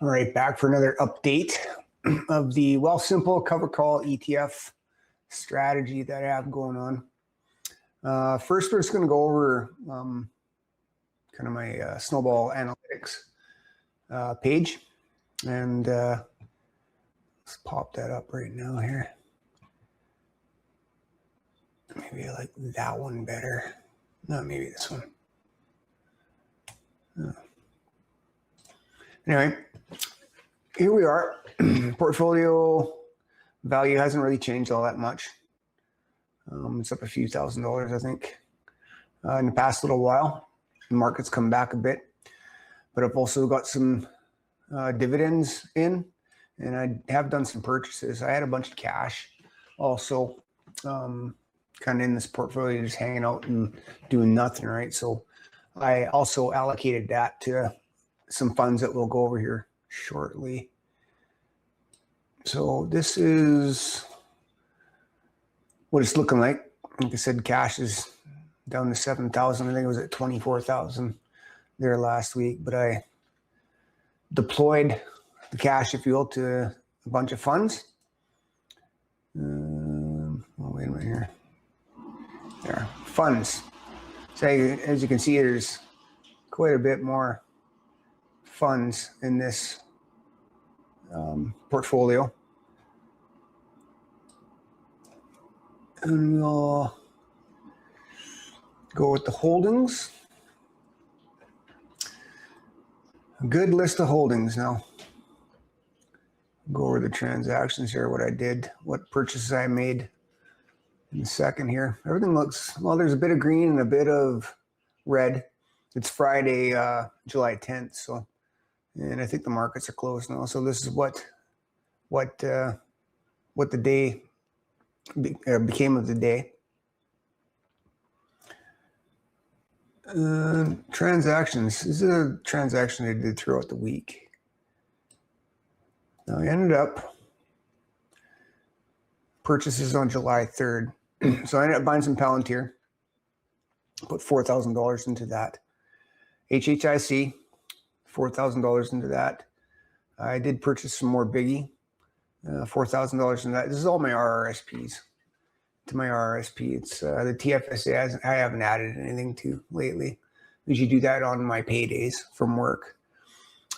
All right, back for another update of the Simple Covered Call ETF strategy that I have going on. First, we're just going to go over kind of my snowball analytics page, and let's pop that up right now here. Maybe I like that one better. No, maybe this one. Oh. Anyway, here we are. Portfolio value hasn't really changed all that much. It's up a few $1,000s, I think, in the past little while. The market's come back a bit, but I've also got some dividends in, and I have done some purchases. I had a bunch of cash also kind of in this portfolio, just hanging out and doing nothing, right? So I also allocated that to some funds that we'll go over here shortly. So this is what it's looking like. Like I said, cash is down to 7,000. I think it was at 24,000 there last week, but I deployed the cash, if you will, to a bunch of funds. Oh, wait a minute here. There, funds. So as you can see, there's quite a bit more funds in this portfolio. And we'll go with the holdings. A good list of holdings now. Go over the transactions here, what I did, what purchases I made in a second here. Everything looks, well, there's a bit of green and a bit of red. It's Friday, July 10th, so, and I think the markets are closed now. So this is what the day became of the day. Transactions. This is a transaction I did throughout the week. Now I ended up purchases on July 3rd. So I ended up buying some Palantir, put $4,000 into that. HHIC, $4,000 into that. I did purchase some more Biggie, $4,000 in that. This is all my RRSPs. To my RRSP, it's the TFSA I haven't added anything to lately. I usually do that on my paydays from work.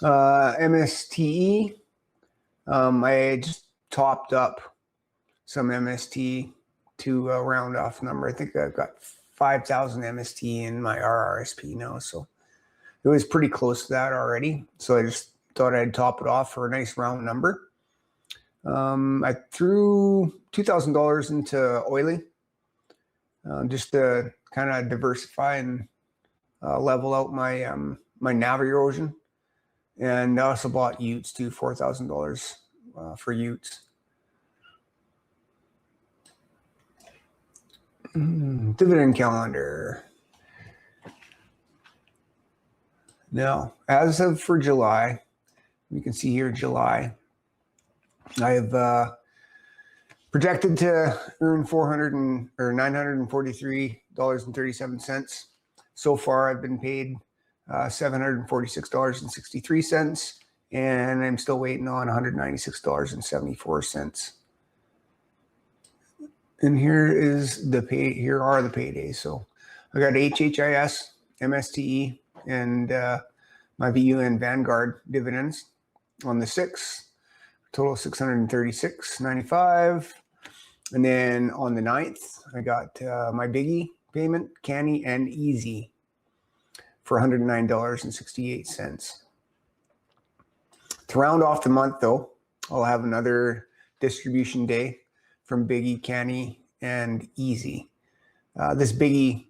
MSTE, I just topped up some MST to a round off number. I think I've got 5,000 MST in my RRSP now, so it was pretty close to that already. So I just thought I'd top it off for a nice round number. I threw $2,000 into Oily, just to kind of diversify and level out my my NAV erosion. And I also bought Utes too, $4,000 for Utes. Dividend calendar. Now, as of for July, you can see here July, I have projected to earn $943.37. So far, I've been paid $746.63, and I'm still waiting on $196.74. And here is the pay. Here are the paydays. So I got HHIS, MSTE, and my VU and Vanguard dividends on the 6th. Total $636.95. And then on the 9th, I got my Biggie payment, Canny, and Easy for $109.68. To round off the month, though, I'll have another distribution day from Biggie, Canny, and Easy. This Biggie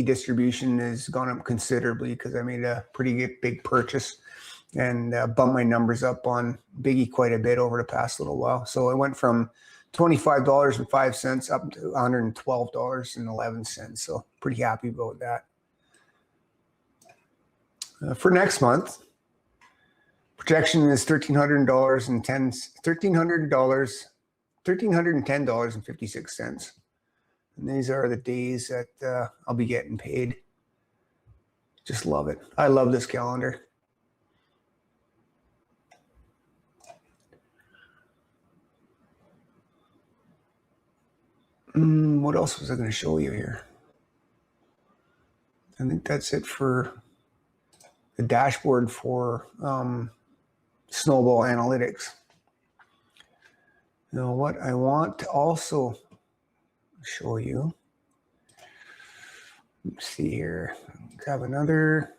distribution has gone up considerably because I made a pretty big purchase and bumped my numbers up on Biggie quite a bit over the past little while. So it went from $25.05 up to $112.11. So pretty happy about that. For next month, projection is $1,310.56. And these are the days that I'll be getting paid. Just love it. I love this calendar. What else was I going to show you here? I think that's it for the dashboard for Snowball Analytics. Now, what I want to also show you, let's see here, grab another.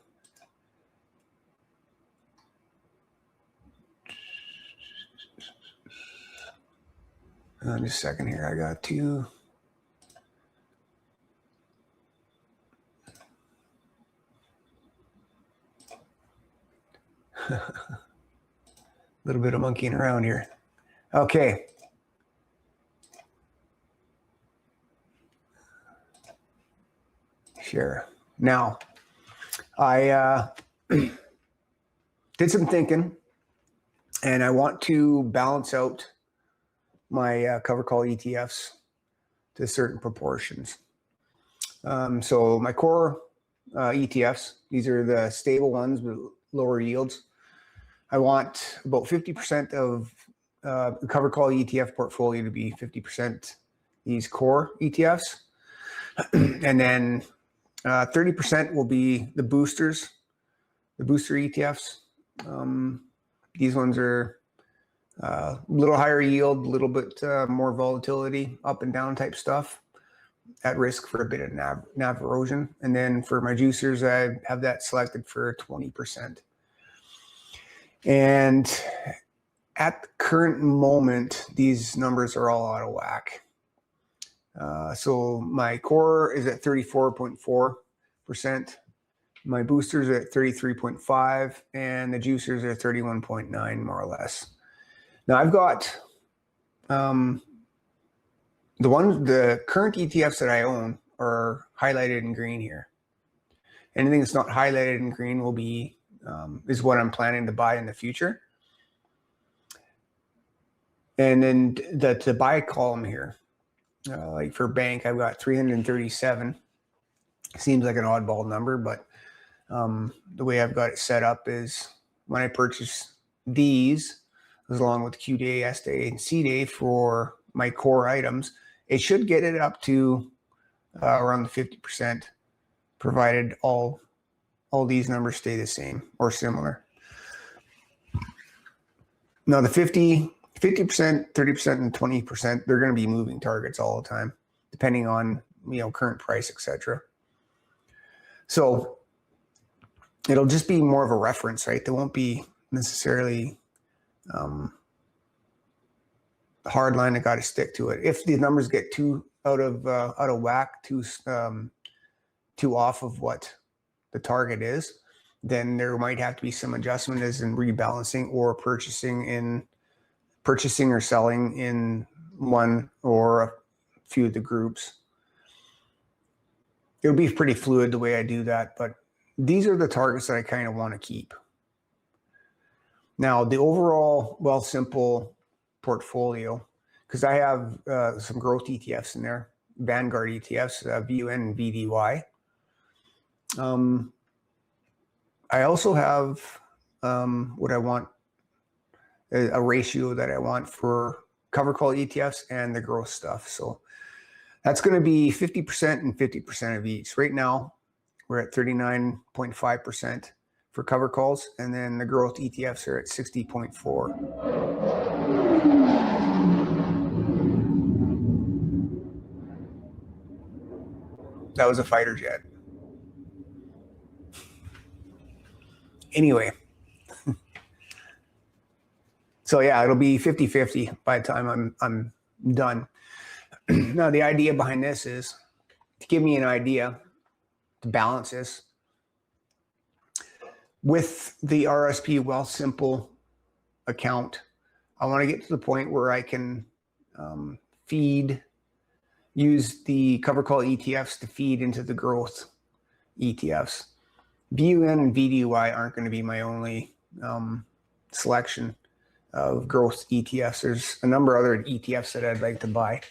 Just a second here, I got two. A little bit of monkeying around here. Okay. Sure. Now, I did some thinking, and I want to balance out my cover call ETFs to certain proportions. So my core ETFs, these are the stable ones with lower yields. I want about 50% of the cover call ETF portfolio to be 50% these core ETFs. And then 30% will be the boosters, the booster ETFs. These ones are a little higher yield, a little bit more volatility, up and down type stuff, at risk for a bit of NAV erosion. And then for my juicers, I have that selected for 20%. And at the current moment, these numbers are all out of whack. So my core is at 34.4%. My boosters are at 33.5%, and the juicers are 31.9%, more or less. Now I've got the current ETFs that I own are highlighted in green here. Anything that's not highlighted in green will be is what I'm planning to buy in the future. And then the buy column here, like for bank, I've got 337. Seems like an oddball number, but the way I've got it set up is when I purchase these, along with Q day, S day, and C day for my core items, it should get it up to around the 50%, provided all these numbers stay the same or similar. Now the 50%, 30%, and 20%, they're going to be moving targets all the time, depending on current price, etc. So it'll just be more of a reference, right? There won't be necessarily a hard line I got to stick to it. If the numbers get too out of whack, too off of what the target is, then there might have to be some adjustment as in rebalancing or purchasing or selling in one or a few of the groups. It'll be pretty fluid the way I do that, but these are the targets that I kind of want to keep. Now, the overall Wealthsimple portfolio, because I have some growth ETFs in there, Vanguard ETFs, VUN and VDY. I also have what I want, a ratio that I want for cover call ETFs and the growth stuff. So that's going to be 50% and 50% of each. Right now, we're at 39.5% for cover calls, and then the growth ETFs are at 60.4%. That was a fighter jet. Anyway, so yeah, it'll be 50-50 by the time I'm done. Now, the idea behind this is to give me an idea to balance this. With the RSP Wealthsimple account, I want to get to the point where I can use the cover call ETFs to feed into the growth ETFs. VUN and VDY aren't going to be my only selection of growth ETFs. There's a number of other ETFs that I'd like to buy.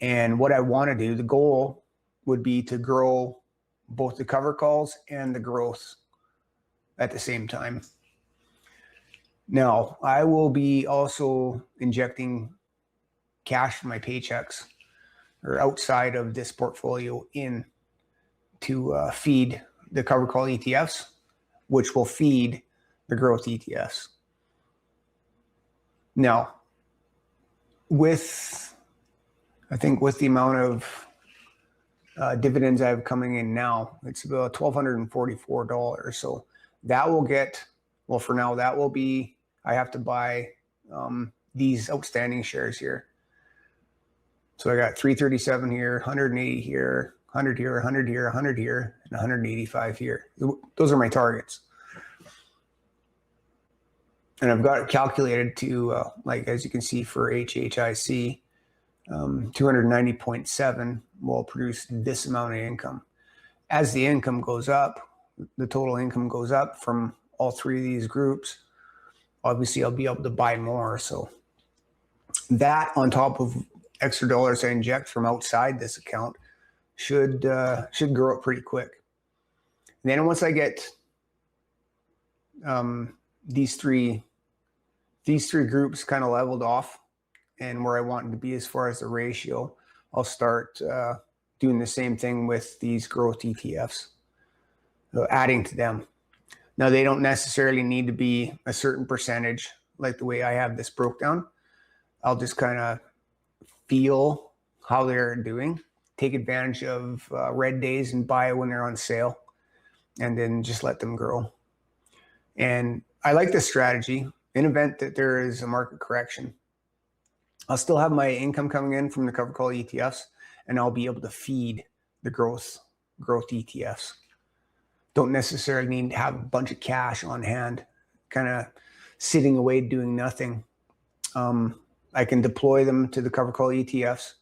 And what I want to do, the goal would be to grow both the cover calls and the growth at the same time. Now, I will be also injecting cash from my paychecks or outside of this portfolio in to feed the covered call ETFs, which will feed the growth ETFs. Now, I think with the amount of dividends I have coming in now, it's about $1,244. So that will get, well, for now, that will be, I have to buy these outstanding shares here. So I got 337 here, 180 here, 100 here, 100 here, 100 here, and 185 here. Those are my targets. And I've got it calculated to, like, as you can see for HHIC, 290.7 will produce this amount of income. As the income goes up, the total income goes up from all three of these groups, obviously I'll be able to buy more. So that on top of extra dollars I inject from outside this account should grow up pretty quick. And then once I get these three groups kind of leveled off and where I want them to be as far as the ratio, I'll start doing the same thing with these growth ETFs, adding to them. Now, they don't necessarily need to be a certain percentage like the way I have this broke down. I'll just kind of feel how they're doing, take advantage of red days and buy when they're on sale, and then just let them grow. And I like this strategy. In event that there is a market correction, I'll still have my income coming in from the covered call ETFs, and I'll be able to feed the growth ETFs. Don't necessarily need to have a bunch of cash on hand, kind of sitting away doing nothing. I can deploy them to the covered call ETFs,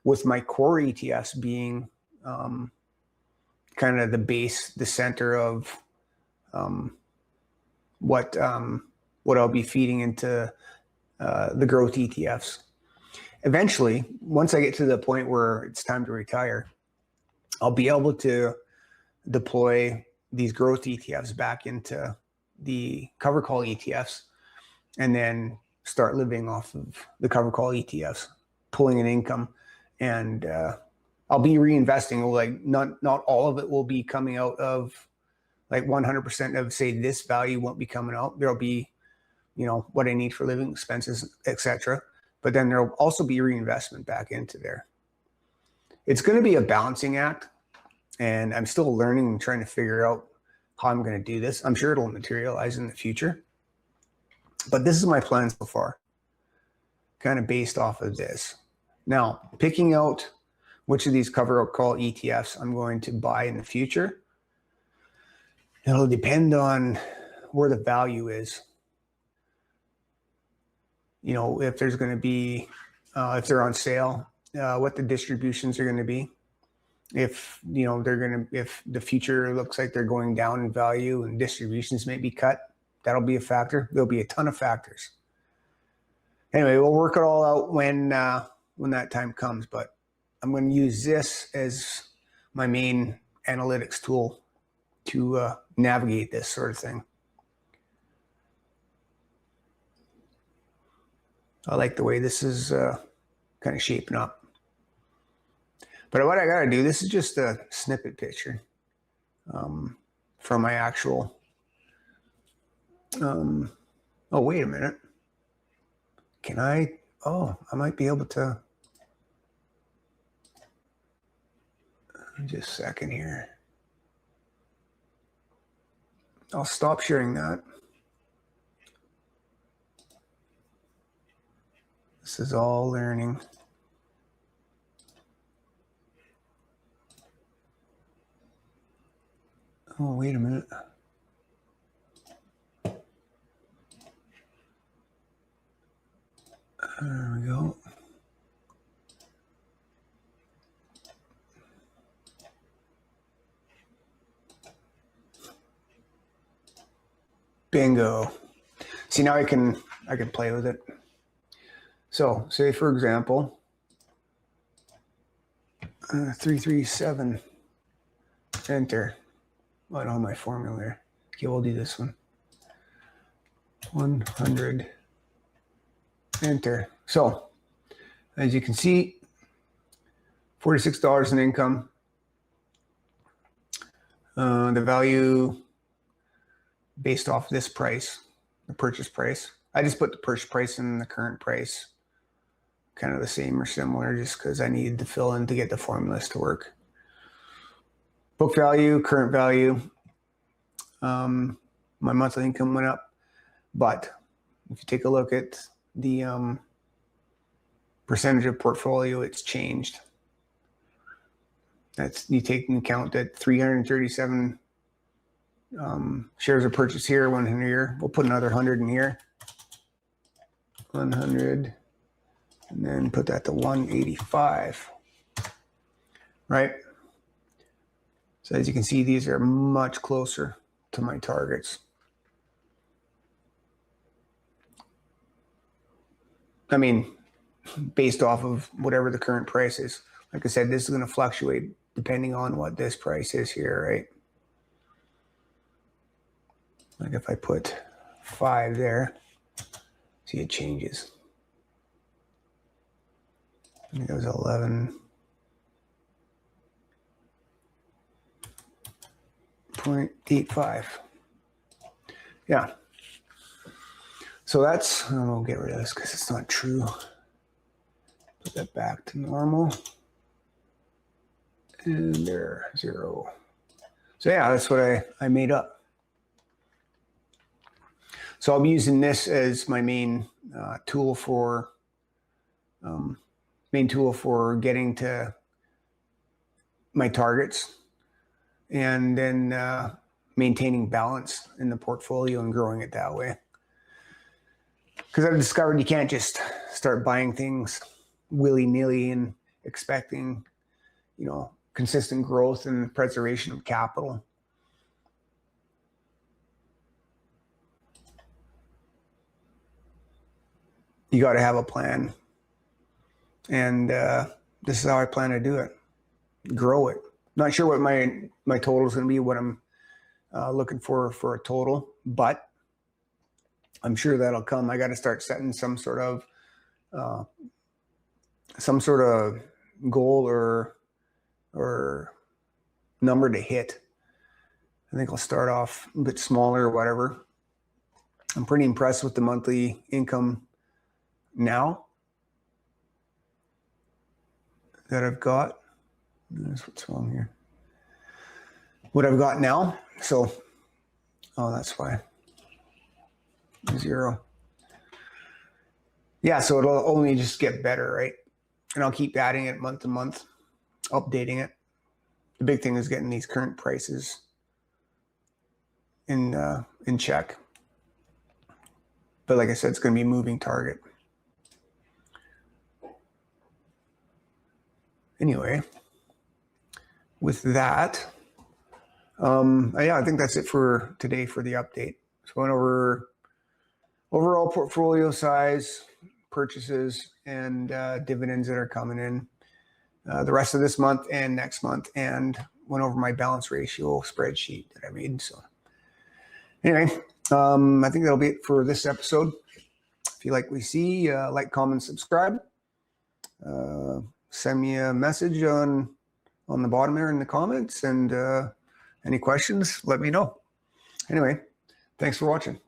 with my core ETFs being kind of the base, the center of what I'll be feeding into the growth ETFs. Eventually, once I get to the point where it's time to retire, I'll be able to deploy these growth ETFs back into the covered call ETFs, and then start living off of the covered call ETFs, pulling an income, and I'll be reinvesting. Like not all of it will be coming out of, like 100% of, say, this value won't be coming out. There'll be, what I need for living expenses, etc. But then there'll also be reinvestment back into there. It's going to be a balancing act, and I'm still learning and trying to figure out how I'm going to do this. I'm sure it'll materialize in the future, but this is my plan so far, kind of based off of this. Now, picking out which of these covered call ETFs I'm going to buy in the future, it'll depend on where the value is. If there's going to be, if they're on sale, what the distributions are going to be. If if the future looks like they're going down in value and distributions may be cut, that'll be a factor. There'll be a ton of factors. Anyway, we'll work it all out when that time comes. But I'm going to use this as my main analytics tool to navigate this sort of thing. I like the way this is kind of shaping up. But what I got to do, this is just a snippet picture from my actual, oh, wait a minute. Can I might be able to, just a second here. I'll stop sharing that. This is all learning. Oh, wait a minute. There we go. Bingo. See, now I can play with it. So, say for example, 337, enter. Oh, I don't have my formula there. Okay, we'll do this one. 100, enter. So, as you can see, $46 in income. The value based off this price, the purchase price. I just put the purchase price and the current price kind of the same or similar, just because I needed to fill in to get the formulas to work. Book value, current value. My monthly income went up, but if you take a look at the percentage of portfolio, it's changed. That's, you take into account that 337 shares of purchase here, 100 here. We'll put another 100 in here. 100, and then put that to 185, right? So as you can see, these are much closer to my targets. I mean, based off of whatever the current price is. Like I said, this is going to fluctuate depending on what this price is here, right? Like if I put 5 there, see it changes. I think it was 11.85. Yeah. So that's, I'll get rid of this because it's not true. Put that back to normal. And there, 0. So yeah, that's what I made up. So I'll be using this as my main tool for getting to my targets, and then maintaining balance in the portfolio and growing it that way. Because I've discovered you can't just start buying things willy-nilly and expecting, you know, consistent growth and preservation of capital. You got to have a plan. And this is how I plan to do it. Grow it. Not sure what my total is going to be, what I'm looking for a total, but I'm sure that'll come. I got to start setting some sort of goal or number to hit. I think I'll start off a bit smaller or whatever. I'm pretty impressed with the monthly income now that I've got. That's what's wrong here. What I've got now. So, oh, that's why. 0. Yeah, so it'll only just get better, right? And I'll keep adding it month to month, updating it. The big thing is getting these current prices in check. But like I said, it's going to be a moving target. Anyway, with that, yeah, I think that's it for today for the update. So went over overall portfolio size, purchases, and dividends that are coming in the rest of this month and next month, and went over my balance ratio spreadsheet that I made. So anyway, I think that'll be it for this episode. If you like what you see, like, comment, subscribe. Send me a message on the bottom there in the comments, and any questions, let me know. Anyway, thanks for watching.